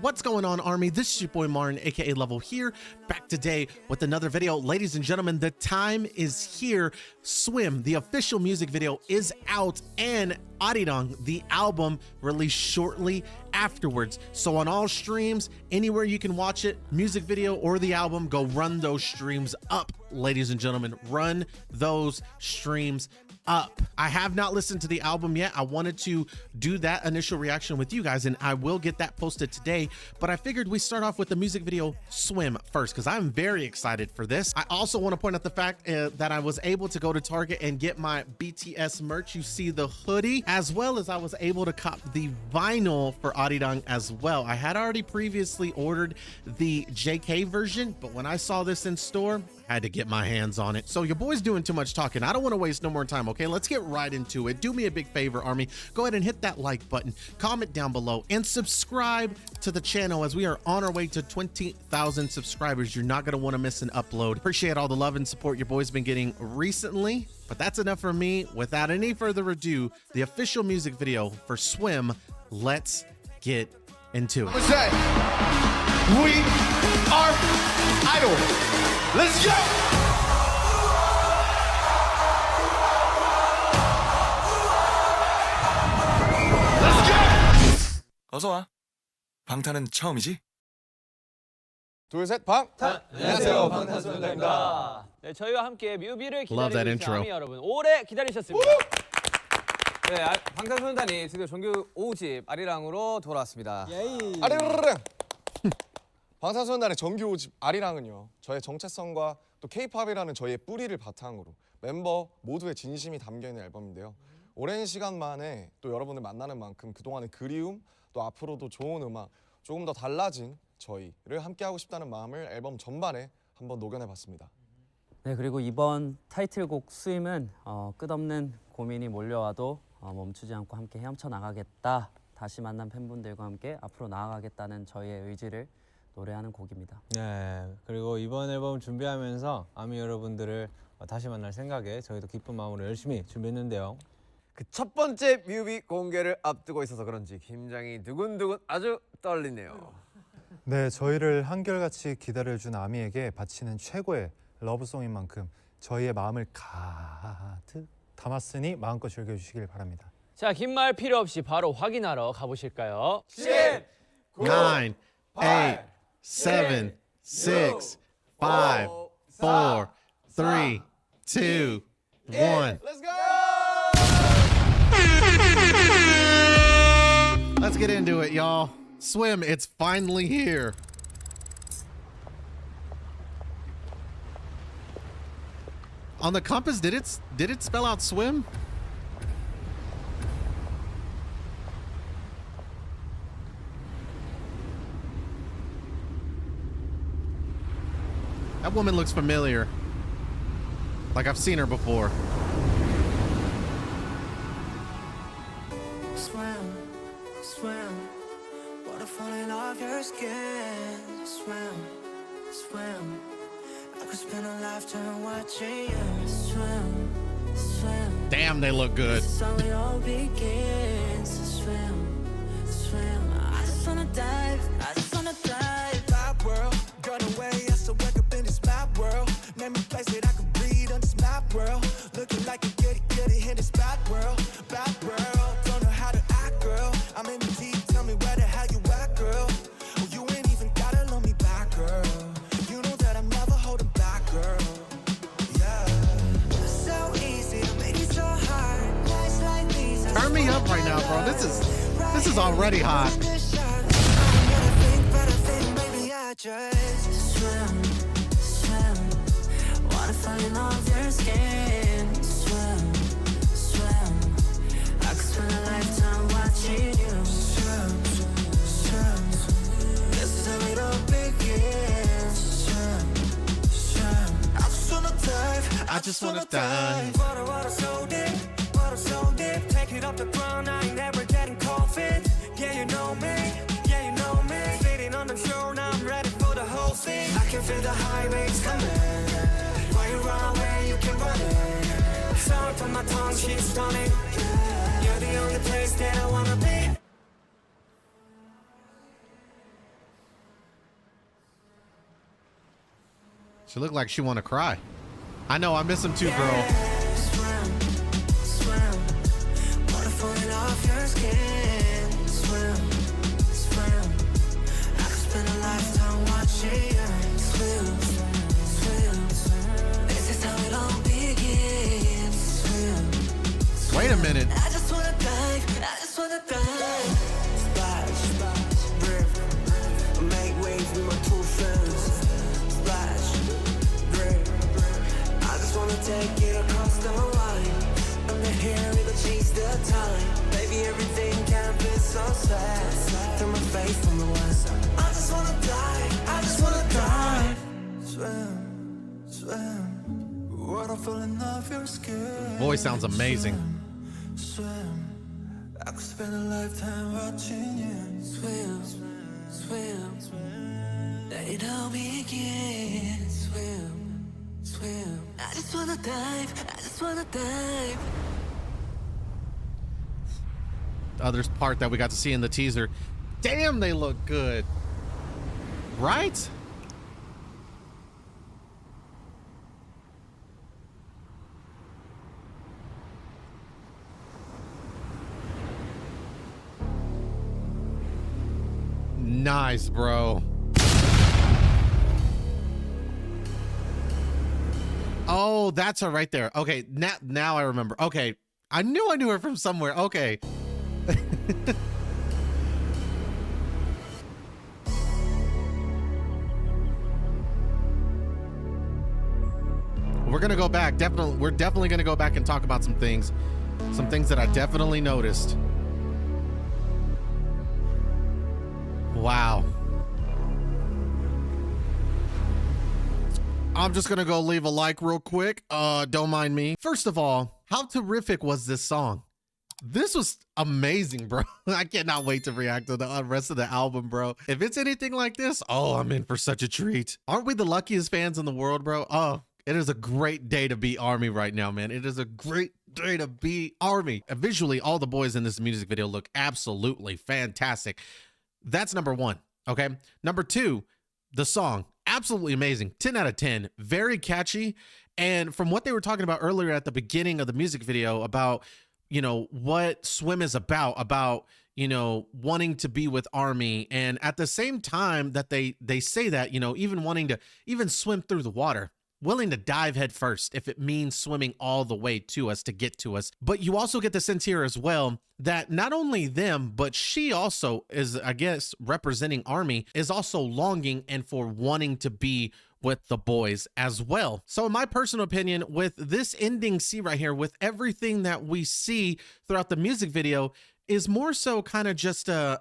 What's going on, Army? This is your boy Martin, aka Level, here, back today with another video. Ladies and gentlemen, the time is here. Swim, the official music video, is out, and ARIRANG, the album, released shortly afterwards. So on all streams, anywhere you can watch it, music video or the album, go run those streams up, ladies and gentlemen. Run those streams up. I have not listened to the album yet. I wanted to do that initial reaction with you guys, and I will get that posted today, but I figured we start off with the music video Swim first because I'm very excited for this. I also want to point out the fact that I was able to go to Target and get my BTS merch. You see the hoodie, as well as I was able to cop the vinyl for ARIRANG as well. I had already previously ordered the JK version, but when I saw this in store, I had to get my hands on it. So your boy's doing too much talking. I don't want to waste no more time, okay? Let's get right into it. Do me a big favor, Army. Go ahead and hit that like button, comment down below, and subscribe to the channel as we are on our way to 20,000 subscribers. You're not going to want to miss an upload. Appreciate all the love and support your boy's been getting recently, but that's enough for me. Without any further ado, the official music video for Swim, let's get into it. We are idol. Let's go! 어서 와. 방탄은 처음이지? 둘, 셋, 방! 안녕하세요, 방탄소년단입니다. 네, 저희와 함께 뮤비를 Love that 기다리고 intro. 계신 아미 여러분, 오래 기다리셨습니다. 네, 방탄소년단이 드디어 정규 5집 아리랑으로 돌아왔습니다. 아리랑! 방탄소년단의 정규 5집 아리랑은요, 저의 정체성과 또 K-팝이라는 저희의 뿌리를 바탕으로 멤버 모두의 진심이 담겨있는 앨범인데요. 오랜 시간 만에 또 여러분을 만나는 만큼 그동안의 그리움, 또 앞으로도 좋은 음악, 조금 더 달라진 저희를 함께하고 싶다는 마음을 앨범 전반에 한번 녹여내봤습니다. 네, 그리고 이번 타이틀곡 스윙은 끝없는 고민이 몰려와도 멈추지 않고 함께 헤엄쳐 나가겠다. 다시 만난 팬분들과 함께 앞으로 나아가겠다는 저희의 의지를 노래하는 곡입니다. 네, 그리고 이번 앨범 준비하면서 아미 여러분들을 다시 만날 생각에 저희도 기쁜 마음으로 열심히 준비했는데요. 그 첫 번째 뮤비 공개를 앞두고 있어서 그런지 심장이 두근두근 아주 떨리네요. 네, 저희를 한결같이 기다려준 아미에게 바치는 최고의 러브송인 만큼 저희의 마음을 가득 담았으니 마음껏 즐겨주시길 바랍니다. 자, 긴 말 필요 없이 바로 확인하러 가보실까요? 10, 9, 8, 7, 6, 5, 4, 3, 2, 1. Let's go! Let's get into it, y'all. Swim, it's finally here. On the compass, did it spell out swim? That woman looks familiar. Like I've seen her before. Swim, swim, water falling off your skin. Swim, swim, I could spend a lifetime watching you. Swim, swim. Damn, they look good. This is how it all begins. Swim, swim, I just wanna dive, I just wanna dive. Map world, got away, I still wake up in this map world. Name me place that I can breathe on this map world. Looking like a goody in this bad world, bad world. Don't know how to act, girl. I'm in the deep, tell me where the hell you at, girl. Oh, you ain't even gotta love me back, girl. You know that I'm never holding back, girl. Yeah. So easy to make it so hard. Nights like these, Turn me up right now, bro. This is already hot. But I think maybe I just swim, swim. Water falling off your skin. Swim, swim. I could spend a lifetime watching you. Swim, swim. This is how it all begins. Swim, swim. I just wanna dive. I just wanna dive. Water so deep, water so deep. Take it off the ground, I ain't never getting cold feet. Yeah, you know me, yeah, you know me. Sitting on the shore, now I'm ready for the whole thing. I can feel the high waves coming. Why you run away, you can run it. Sour on my tongue, she's stunning. You're the only place that I wanna be. She looked like she want to cry. I know, I miss him too, girl. Swim, swim, water falling off your skin. Swim, swim, I could spend a lifetime watching you swim, swim, swim. This is how it all begins. Swim, swim. Wait a minute. I just wanna dive, I just wanna dive. Splash, splash, river, make waves with my two friends. Splash, river, I just wanna take it across the line. I'm not here, we gon' chase the time. Baby, everything can be so sad. Turn my face on the west. I just wanna dive, I just wanna dive. Swim, swim, water falling off your skin. Voice sounds amazing. Swim, I could spend a lifetime watching you swim, swim, swim. Let it all begin. Swim, swim. I just wanna dive, I just wanna dive. The other part that we got to see in the teaser. Damn, they look good. Right? Nice, bro. Oh, that's her right there. Okay, now I remember. Okay, I knew her from somewhere. Okay. We're gonna go back. We're definitely gonna go back and talk about some things that I definitely noticed. Wow. I'm just gonna go leave a like real quick. Don't mind me. First of all, how terrific was this song? This was amazing, bro. I cannot wait to react to the rest of the album, bro. If it's anything like this, oh, I'm in for such a treat. Aren't we the luckiest fans in the world, bro? Oh, it is a great day to be ARMY right now, man. It is a great day to be ARMY. Visually, all the boys in this music video look absolutely fantastic. That's number one, okay? Number two, the song, absolutely amazing. 10 out of 10, very catchy. And from what they were talking about earlier at the beginning of the music video about, you know, what Swim is about, you know, wanting to be with ARMY. And at the same time that they say that, you know, even wanting to even swim through the water, willing to dive head first if it means swimming all the way to us to get to us. But you also get the sense here as well that not only them, but she also is, I guess, representing ARMY, is also longing and for wanting to be with the boys as well. So in my personal opinion, with this ending scene right here, with everything that we see throughout the music video, is more so kind of just a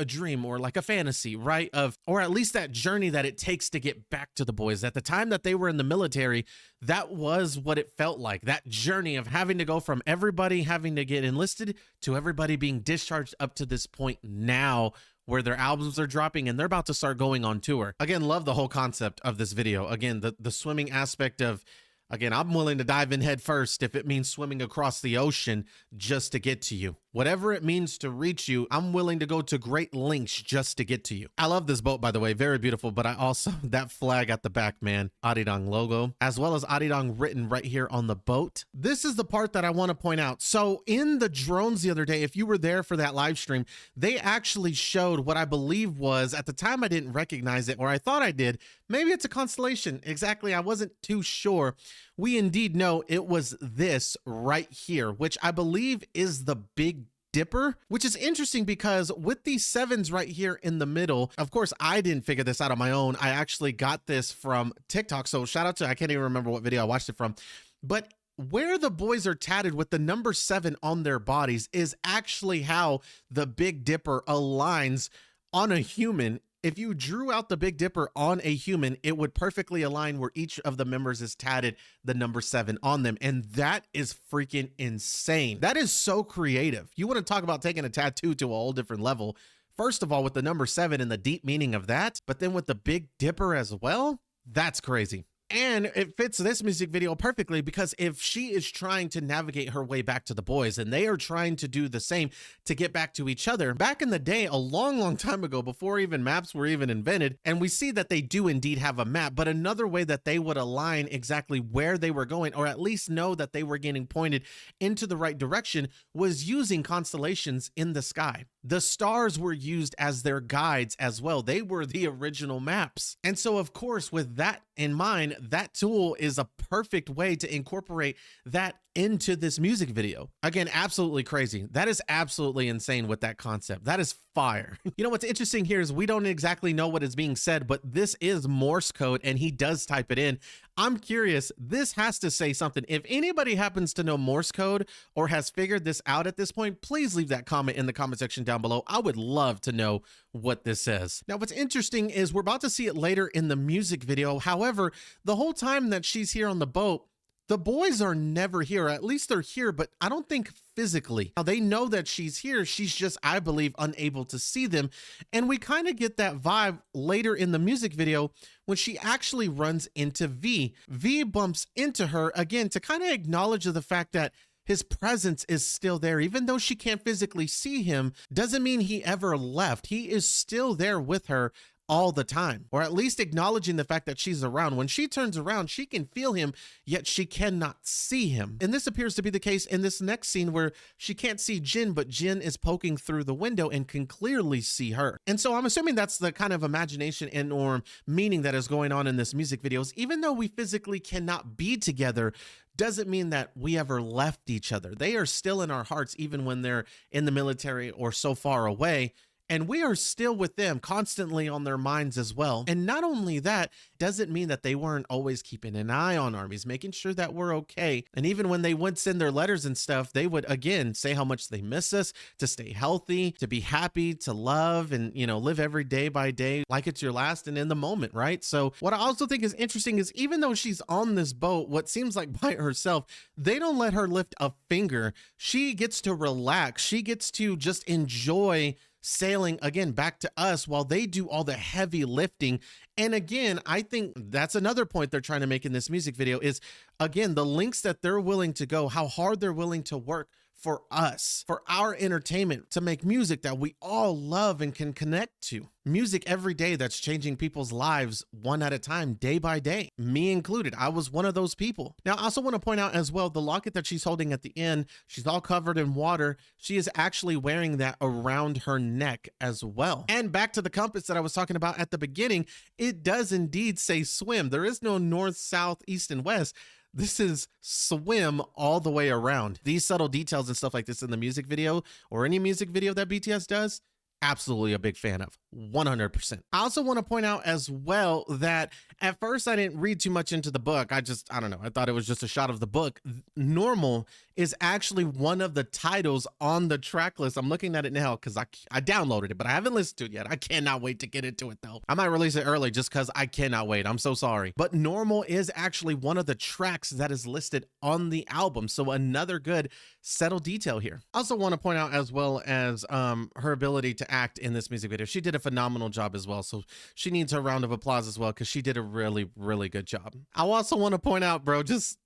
dream or like a fantasy, right? Or at least that journey that it takes to get back to the boys. At the time that they were in the military, that was what it felt like. That journey of having to go from everybody having to get enlisted to everybody being discharged up to this point now where their albums are dropping and they're about to start going on tour. Again, love the whole concept of this video. Again, the swimming aspect of, again, I'm willing to dive in head first if it means swimming across the ocean just to get to you. Whatever it means to reach you, I'm willing to go to great lengths just to get to you. I love this boat, by the way, very beautiful, but I also, that flag at the back, man, ARIRANG logo, as well as ARIRANG written right here on the boat. This is the part that I want to point out. So in the drones the other day, if you were there for that live stream, they actually showed what I believe was, at the time I didn't recognize it, or I thought I did, maybe it's a constellation. Exactly, I wasn't too sure. We indeed know it was this right here, which I believe is the Big Dipper, which is interesting because with these sevens right here in the middle, of course, I didn't figure this out on my own. I actually got this from TikTok. So shout out to, I can't even remember what video I watched it from, but where the boys are tatted with the number 7 on their bodies is actually how the Big Dipper aligns on a human. If you drew out the Big Dipper on a human, it would perfectly align where each of the members is tatted the number 7 on them. And that is freaking insane. That is so creative. You want to talk about taking a tattoo to a whole different level. First of all, with the number 7 and the deep meaning of that, but then with the Big Dipper as well, that's crazy. And it fits this music video perfectly because if she is trying to navigate her way back to the boys and they are trying to do the same to get back to each other, back in the day, a long time ago, before even maps were even invented, and we see that they do indeed have a map, but another way that they would align exactly where they were going, or at least know that they were getting pointed into the right direction, was using constellations in the sky. The stars were used as their guides as well. They were the original maps. And so, of course, with that in mind, that tool is a perfect way to incorporate that into this music video. Again, absolutely crazy. That is absolutely insane with that concept. That is fire. You know, what's interesting here is we don't exactly know what is being said, but this is Morse code and he does type it in. I'm curious, this has to say something. If anybody happens to know Morse code or has figured this out at this point, please leave that comment in the comment section down below. I would love to know what this says. Now, what's interesting is we're about to see it later in the music video. However, the whole time that she's here on the boat, the boys are never here. At least they're here, but I don't think physically. Now, they know that she's here. She's just, I believe, unable to see them. And we kind of get that vibe later in the music video when she actually runs into V. V bumps into her again to kind of acknowledge the fact that his presence is still there. Even though she can't physically see him, doesn't mean he ever left. He is still there with her all the time, or at least acknowledging the fact that she's around. When she turns around, she can feel him, yet she cannot see him. And this appears to be the case in this next scene where she can't see Jin, but Jin is poking through the window and can clearly see her. And so I'm assuming that's the kind of imagination and or meaning that is going on in this music video. Even though we physically cannot be together, doesn't mean that we ever left each other. They are still in our hearts, even when they're in the military or so far away. And we are still with them, constantly on their minds as well. And not only that, doesn't mean that they weren't always keeping an eye on armies, making sure that we're okay. And even when they would send their letters and stuff, they would, again, say how much they miss us, to stay healthy, to be happy, to love, and, you know, live every day by day like it's your last and in the moment, right? So what I also think is interesting is even though she's on this boat, what seems like by herself, they don't let her lift a finger. She gets to relax. She gets to just enjoy sailing again back to us while they do all the heavy lifting. And again, I think that's another point they're trying to make in this music video is, again, the lengths that they're willing to go, how hard they're willing to work for us, for our entertainment, to make music that we all love and can connect to. Music every day that's changing people's lives one at a time, day by day, me included. I was one of those people. Now, I also want to point out as well, the locket that she's holding at the end, she's all covered in water. She is actually wearing that around her neck as well. And back to the compass that I was talking about at the beginning, it does indeed say swim. There is no north, south, east, and west. This is swim all the way around. These subtle details and stuff like this in the music video or any music video that BTS does, absolutely a big fan of, 100%. I also want to point out as well that at first I didn't read too much into the book. I don't know. I thought it was just a shot of the book. Normal is actually one of the titles on the track list. I'm looking at it now because I downloaded it, but I haven't listened to it yet. I cannot wait to get into it though. I might release it early just because I cannot wait. I'm so sorry. But Normal is actually one of the tracks that is listed on the album. So another good subtle detail here. I also want to point out as well as her ability to act in this music video. She did a phenomenal job as well. So she needs a round of applause as well because she did a really, really good job. I also want to point out, bro, just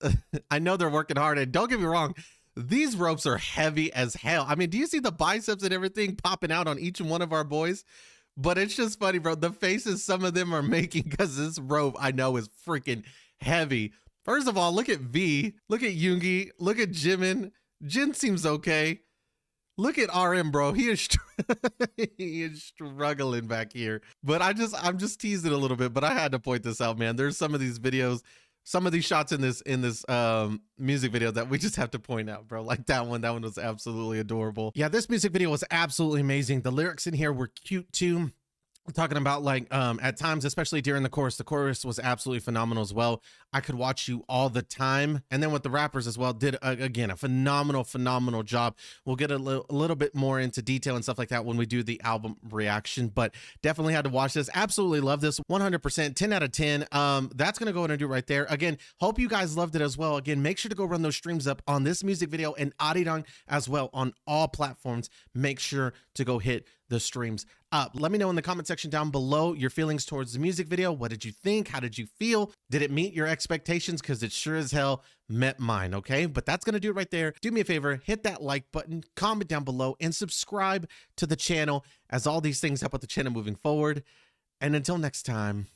I know they're working hard, and don't get me wrong, these ropes are heavy as hell. I mean, do you see the biceps and everything popping out on each one of our boys? But it's just funny, bro, the faces some of them are making because this rope I know is freaking heavy. First of all, look at V, look at Yoongi, look at Jimin. Jin seems okay. Look at RM, bro. He is he is struggling back here. But I'm just teasing a little bit, but I had to point this out, man. There's some of these videos, some of these shots in this music video that we just have to point out, bro. Like that one was absolutely adorable. Yeah, this music video was absolutely amazing. The lyrics in here were cute too. We're talking about like at times, especially during the chorus was absolutely phenomenal as well. I could watch you all the time. And then with the rappers as well, did again a phenomenal job. We'll get a little bit more into detail and stuff like that when we do the album reaction, but definitely had to watch this. Absolutely love this. 100%, 10 out of 10. That's gonna go ahead and do right there. Again, hope you guys loved it as well. Again, make sure to go run those streams up on this music video and ARIRANG as well on all platforms. Make sure to go hit the streams up. Let me know in the comment section down below your feelings towards the music video. What did you think? How did you feel? Did it meet your expectations? Because it sure as hell met mine, okay? But that's going to do it right there. Do me a favor, hit that like button, comment down below, and subscribe to the channel, as all these things help with the channel moving forward. And until next time,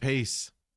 peace.